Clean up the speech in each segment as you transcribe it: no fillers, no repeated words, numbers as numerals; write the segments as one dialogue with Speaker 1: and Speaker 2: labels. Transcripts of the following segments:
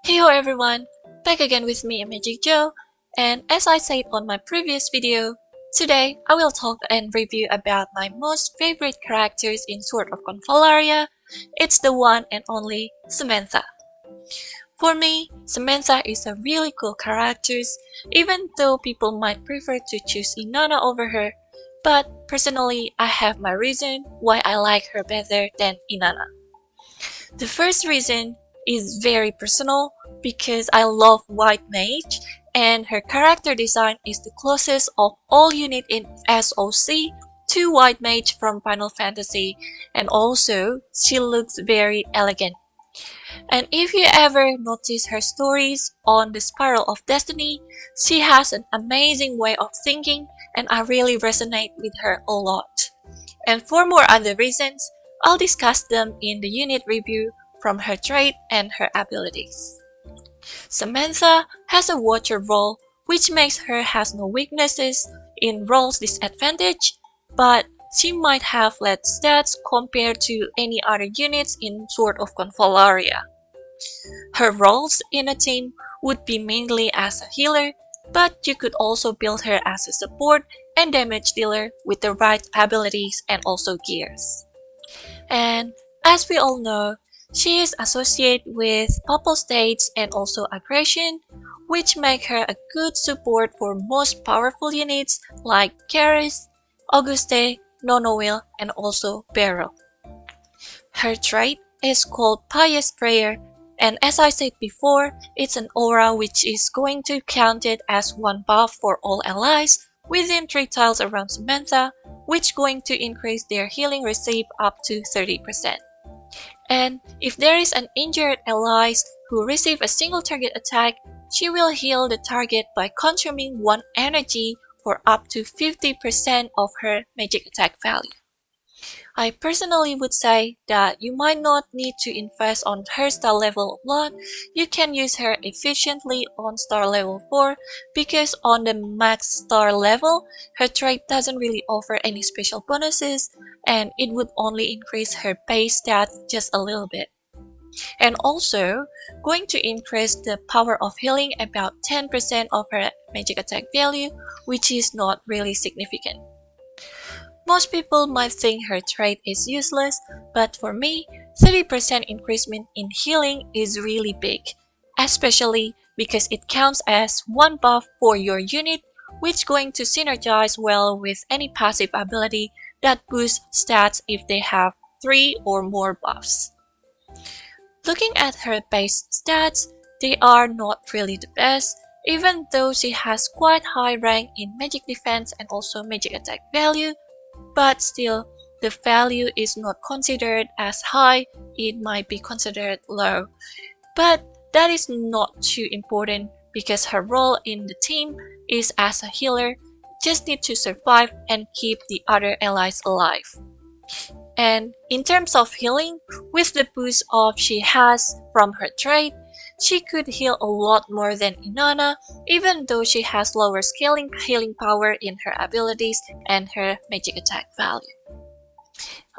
Speaker 1: Hey everyone, back again with me Magic Joe, and as I said on my previous video, today I will talk and review about my most favorite characters in Sword of Convallaria. It's the one and only Samantha. For me, Samantha is a really cool character, even though people might prefer to choose Inanna over her, but personally I have my reason why I like her better than Inanna. The first reason is very personal because I love White Mage and her character design is the closest of all units in SOC to White Mage from Final Fantasy, and also she looks very elegant. And if you ever notice her stories on the Spiral of Destiny, she has an amazing way of thinking and I really resonate with her a lot. And for more other reasons, I'll discuss them in the unit review from her trait and her abilities. Samantha has a Watcher role, which makes her has no weaknesses in role's disadvantage, but she might have less stats compared to any other units in Sword of Convallaria. Her roles in a team would be mainly as a healer, but you could also build her as a support and damage dealer with the right abilities and also gears. And as we all know, she is associated with purple states and also aggression, which make her a good support for most powerful units like Karis, Auguste, Nonowil, and also Beryl. Her trait is called Pious Prayer, and as I said before, it's an aura which is going to count it as one buff for all allies within 3 tiles around Samantha, which going to increase their healing received up to 30%. And if there is an injured ally who receive a single target attack, she will heal the target by consuming 1 energy for up to 50% of her magic attack value. I personally would say that you might not need to invest on her star level a lot, you can use her efficiently on star level 4 because on the max star level, her trait doesn't really offer any special bonuses and it would only increase her base stats just a little bit. And also, going to increase the power of healing about 10% of her magic attack value, which is not really significant. Most people might think her trait is useless, but for me, 30% increasement in healing is really big, especially because it counts as 1 buff for your unit, which going to synergize well with any passive ability that boosts stats if they have 3 or more buffs. Looking at her base stats, they are not really the best, even though she has quite high rank in magic defense and also magic attack value, but still, the value is not considered as high, it might be considered low. But that is not too important because her role in the team is as a healer, just need to survive and keep the other allies alive. And in terms of healing, with the boost of she has from her trait, she could heal a lot more than Inanna, even though she has lower scaling healing power in her abilities and her magic attack value.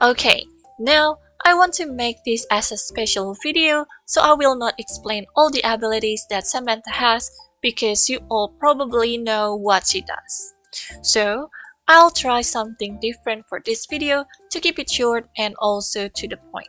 Speaker 1: Okay, now I want to make this as a special video, so I will not explain all the abilities that Samantha has because you all probably know what she does. So, I'll try something different for this video to keep it short and also to the point.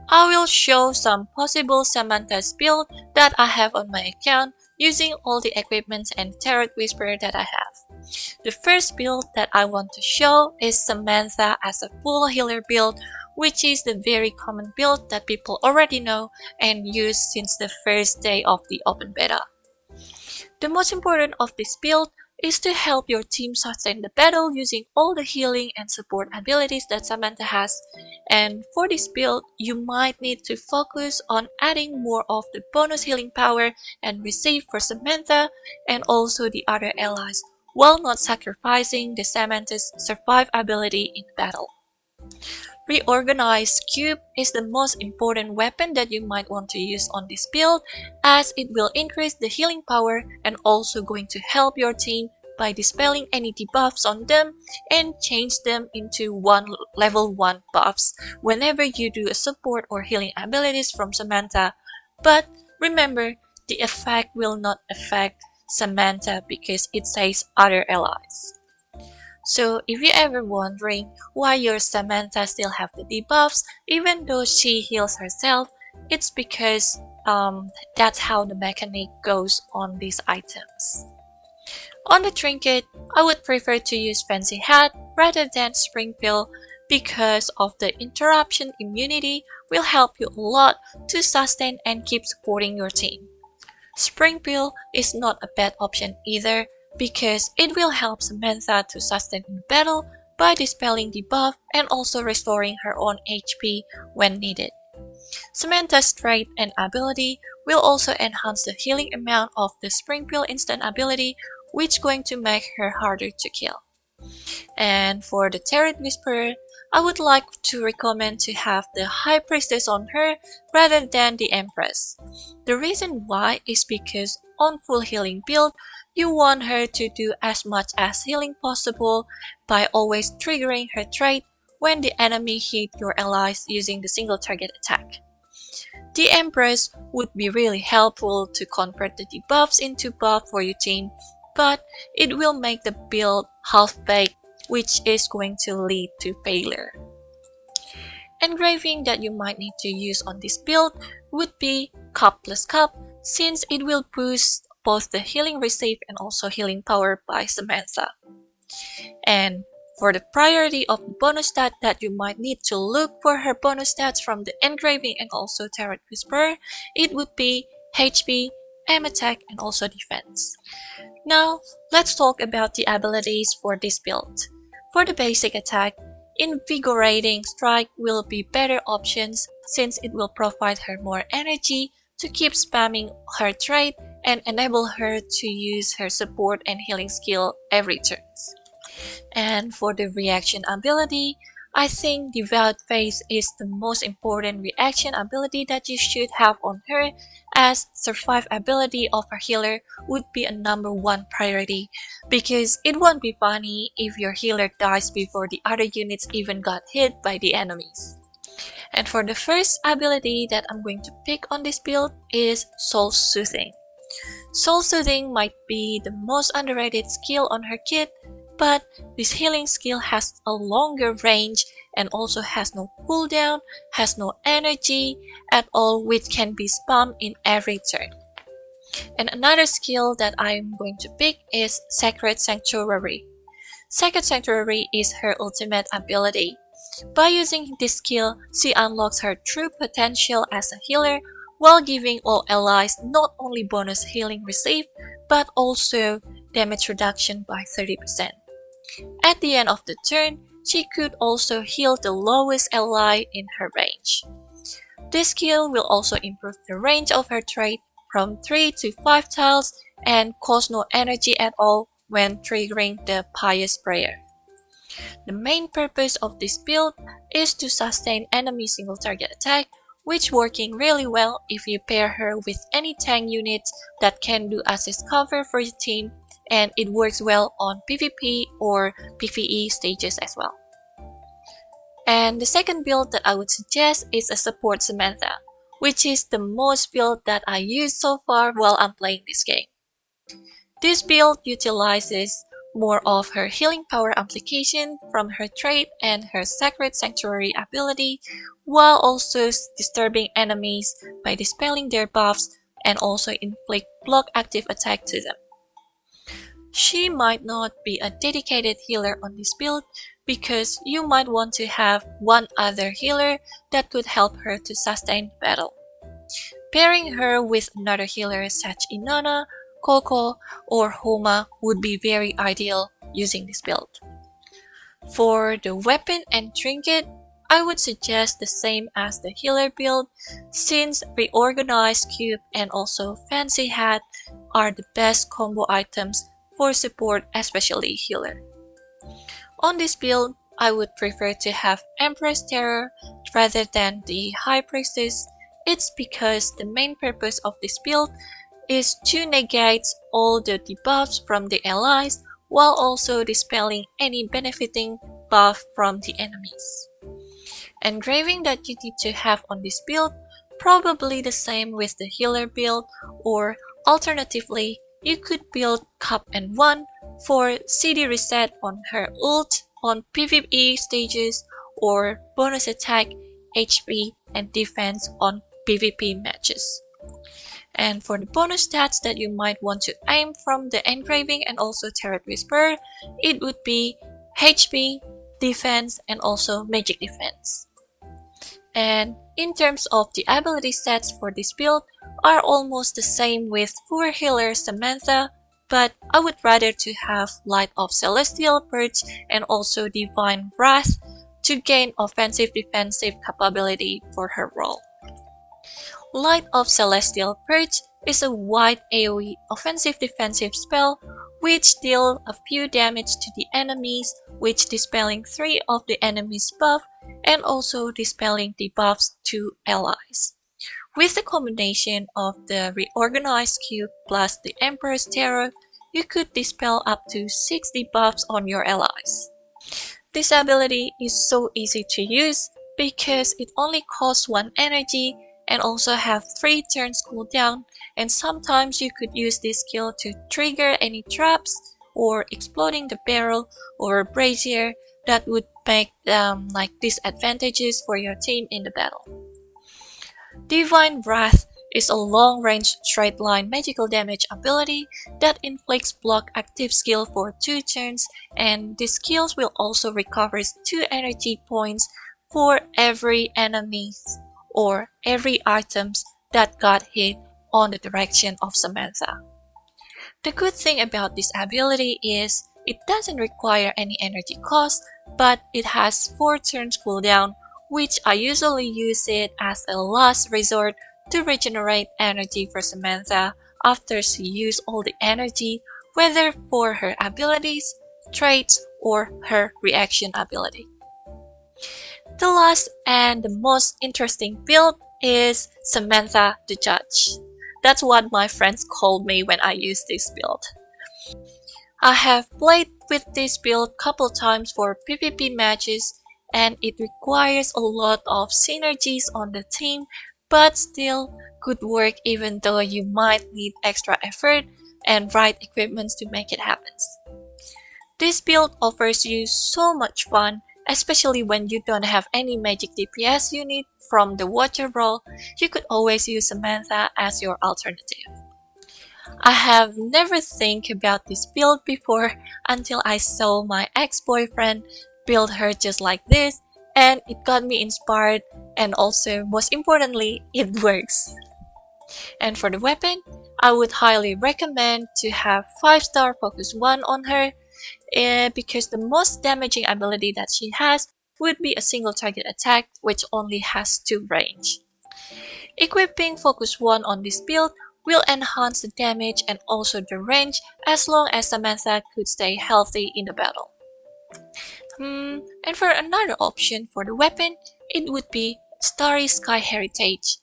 Speaker 1: I will show some possible Samantha's build that I have on my account using all the equipment and Tarot Whisperer that I have. The first build that I want to show is Samantha as a full healer build, which is the very common build that people already know and use since the first day of the open beta. The most important of this build is to help your team sustain the battle using all the healing and support abilities that Samantha has, and for this build, you might need to focus on adding more of the bonus healing power and receive for Samantha and also the other allies, while not sacrificing the Samantha's survive ability in battle. Reorganized Cube is the most important weapon that you might want to use on this build, as it will increase the healing power and also going to help your team by dispelling any debuffs on them and change them into level 1 buffs whenever you do a support or healing abilities from Samantha, but Remember, the effect will not affect Samantha because it says other allies. So if you're ever wondering why your Samantha still have the debuffs even though she heals herself, it's because that's how the mechanic goes on these items. On the trinket, I would prefer to use Fancy Hat rather than Spring Pill because of the interruption immunity will help you a lot to sustain and keep supporting your team. Spring Pill is not a bad option either because it will help Samantha to sustain in battle by dispelling debuff and also restoring her own HP when needed. Samantha's trait and ability will also enhance the healing amount of the Spring Pill instant ability, which is going to make her harder to kill. And for the Tarot Whisperer, I would like to recommend to have the High Priestess on her rather than the Empress. The reason why is because on full healing build, you want her to do as much as healing possible by always triggering her trait when the enemy hit your allies using the single target attack. The Empress would be really helpful to convert the debuffs into buff for your team, but it will make the build half-baked, which is going to lead to failure. Engraving that you might need to use on this build would be Cup plus Cup, since it will boost both the healing received and also healing power by Samantha. And for the priority of the bonus stat that you might need to look for her bonus stats from the engraving and also Tarot Whisperer, it would be HP, aim attack, and also defense. Now, let's talk about the abilities for this build. For the basic attack, Invigorating Strike will be better options since it will provide her more energy to keep spamming her trait and enable her to use her support and healing skill every turn. And for the reaction ability, I think Devout Faith is the most important reaction ability that you should have on her, as survive ability of a healer would be a #1 priority, because it won't be funny if your healer dies before the other units even got hit by the enemies. And for the first ability that I'm going to pick on this build is Soul Soothing. Soul Soothing might be the most underrated skill on her kit, but this healing skill has a longer range and also has no cooldown, has no energy at all, which can be spammed in every turn. And another skill that I'm going to pick is Sacred Sanctuary. Sacred Sanctuary is her ultimate ability. By using this skill, she unlocks her true potential as a healer while giving all allies not only bonus healing received, but also damage reduction by 30%. At the end of the turn, she could also heal the lowest ally in her range. This skill will also improve the range of her trait from 3 to 5 tiles and cost no energy at all when triggering the Pious Prayer. The main purpose of this build is to sustain enemy single target attack, which working really well if you pair her with any tank units that can do assist cover for your team, and it works well on PvP or PvE stages as well. And the second build that I would suggest is a Support Samantha, which is the most build that I used so far while I'm playing this game. This build utilizes more of her healing power application from her trait and her Sacred Sanctuary ability, while also disturbing enemies by dispelling their buffs and also inflict block active attack to them. She might not be a dedicated healer on this build because you might want to have one other healer that could help her to sustain battle. Pairing her with another healer such as Inanna, Coco, or Homa would be very ideal using this build. For the weapon and trinket, I would suggest the same as the healer build, since Reorganized Cube and also Fancy Hat are the best combo items for support, especially healer. On this build, I would prefer to have Empress Terror rather than the High Priestess. It's because the main purpose of this build is to negate all the debuffs from the allies while also dispelling any benefiting buff from the enemies. Engraving that you need to have on this build Probably the same with the healer build, or alternatively, you could build Cup and 1 for CD reset on her ult on PvE stages, or bonus attack, HP, and defense on PvP matches. And for the bonus stats that you might want to aim from the engraving and also Turret Whisperer, it would be HP, defense, and also magic defense. And in terms of the ability sets for this build are almost the same with 4 healer Samantha, but I would rather to have Light of Celestial Purge and also Divine Wrath to gain offensive defensive capability for her role. Light of Celestial Purge is a wide AoE offensive defensive spell which deal a few damage to the enemies, which dispelling 3 of the enemy's buff and also dispelling debuffs to allies. With the combination of the Reorganized Cube plus the Emperor's Terror, you could dispel up to 6 debuffs on your allies. This ability is so easy to use because it only costs 1 energy and also have 3 turns cooldown, and sometimes you could use this skill to trigger any traps or exploding the barrel or brazier that would make disadvantages for your team in the battle. Divine Wrath is a long-range straight-line magical damage ability that inflicts block active skill for 2 turns, and these skills will also recover 2 energy points for every enemy or every items that got hit on the direction of Samantha. The good thing about this ability is it doesn't require any energy cost, but it has 4 turns cooldown, which I usually use it as a last resort to regenerate energy for Samantha after she used all the energy, whether for her abilities, traits, or her reaction ability. The last and the most interesting build is Samantha the Judge. That's what my friends called me when I used this build. I have played with this build couple times for PvP matches, and it requires a lot of synergies on the team, but still could work even though you might need extra effort and right equipment to make it happen. This build offers you so much fun, especially when you don't have any magic DPS unit from the Watcher role. You could always use Samantha as your alternative. I have never think about this build before until I saw my ex-boyfriend build her just like this, and it got me inspired, and also most importantly, it works. And for the weapon, I would highly recommend to have 5-star focus 1 on her, because the most damaging ability that she has would be a single target attack which only has 2 range. Equipping focus 1 on this build will enhance the damage and also the range as long as Samantha could stay healthy in the battle. And for another option for the weapon, it would be Starry Sky Heritage,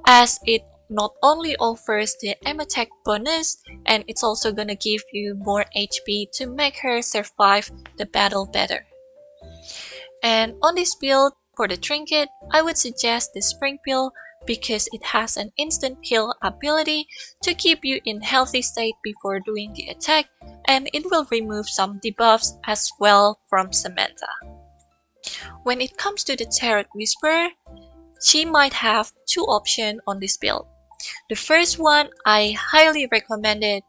Speaker 1: as it not only offers the aim attack bonus, and it's also gonna give you more HP to make her survive the battle better. And on this build, for the trinket, I would suggest the Spring Pill because it has an instant heal ability to keep you in healthy state before doing the attack, and it will remove some debuffs as well from Samantha. When it comes to the Turret Whisperer, she might have 2 options on this build. The first one, I highly recommended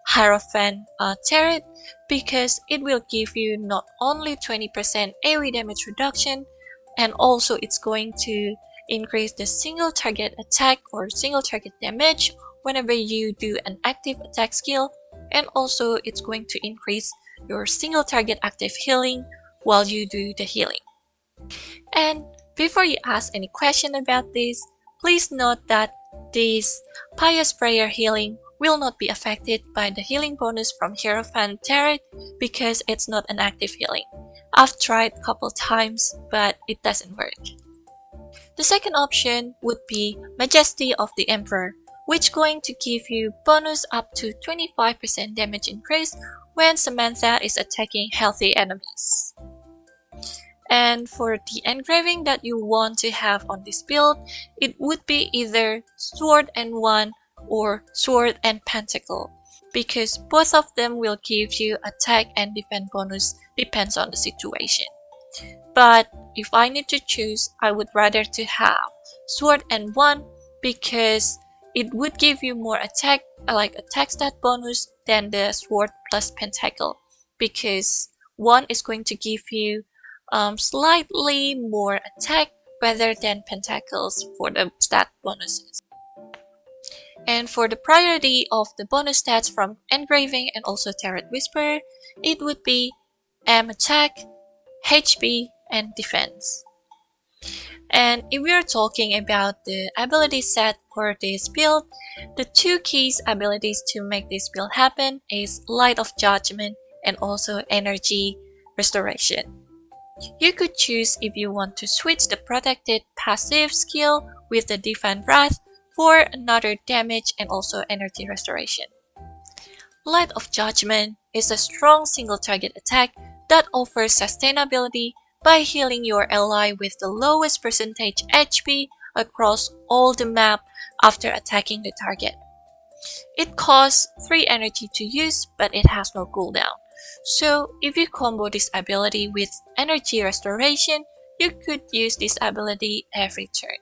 Speaker 1: Hierophant Turret because it will give you not only 20% AoE damage reduction, and also it's going to increase the single target attack or single target damage whenever you do an active attack skill, and also it's going to increase your single target active healing while you do the healing. And before you ask any question about this, please note that this Pious Prayer healing will not be affected by the healing bonus from Hierophant Turret because it's not an active healing. I've tried a couple times, but it doesn't work. The second option would be Majesty of the Emperor, which going to give you bonus up to 25% damage increase when Samantha is attacking healthy enemies. And for the engraving that you want to have on this build, it would be either Sword and Wand or Sword and Pentacle, because both of them will give you attack and defense bonus, depends on the situation. But if I need to choose, I would rather to have Sword and Wand because it would give you more attack, like attack stat bonus than the Sword plus Pentacle, because one is going to give you slightly more attack rather than Pentacles for the stat bonuses. And for the priority of the bonus stats from Engraving and also Tarot Whisper, it would be M attack, HP, and defense. And if we are talking about the ability set for this build, the two keys abilities to make this build happen is Light of Judgment and also Energy Restoration. You could choose if you want to switch the protected passive skill with the Divine Wrath for another damage and also energy restoration. Light of Judgment is a strong single target attack that offers sustainability by healing your ally with the lowest percentage HP across all the map after attacking the target. It costs 3 energy to use, but it has no cooldown. So if you combo this ability with energy restoration, you could use this ability every turn.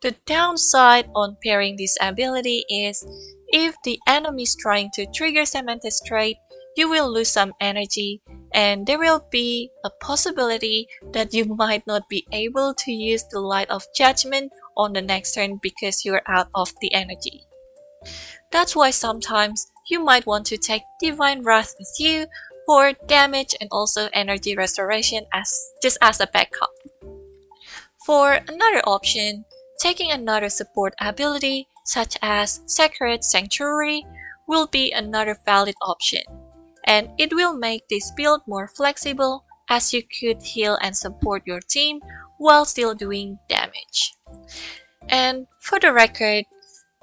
Speaker 1: The downside on pairing this ability is if the enemy is trying to trigger Samantha's trait, you will lose some energy and there will be a possibility that you might not be able to use the Light of Judgment on the next turn because you're out of the energy. That's why sometimes you might want to take Divine Wrath with you for damage and also energy restoration just as a backup. For another option, taking another support ability such as Sacred Sanctuary will be another valid option, and it will make this build more flexible as you could heal and support your team while still doing damage. And for the record,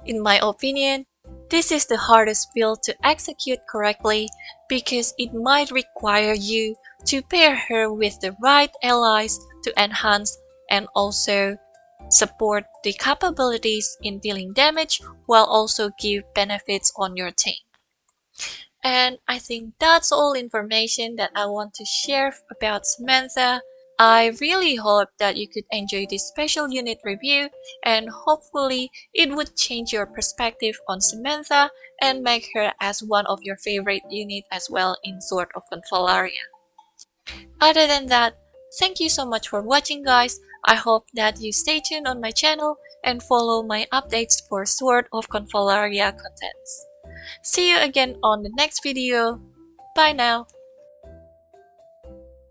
Speaker 1: in my opinion, this is the hardest build to execute correctly because it might require you to pair her with the right allies to enhance and also support the capabilities in dealing damage while also give benefits on your team. And I think that's all information that I want to share about Samantha. I really hope that you could enjoy this special unit review and hopefully it would change your perspective on Samantha and make her as one of your favorite units as well in Sword of Convallaria. Other than that, thank you so much for watching guys. I hope that you stay tuned on my channel and follow my updates for Sword of Convallaria contents. See you again on the next video. Bye now.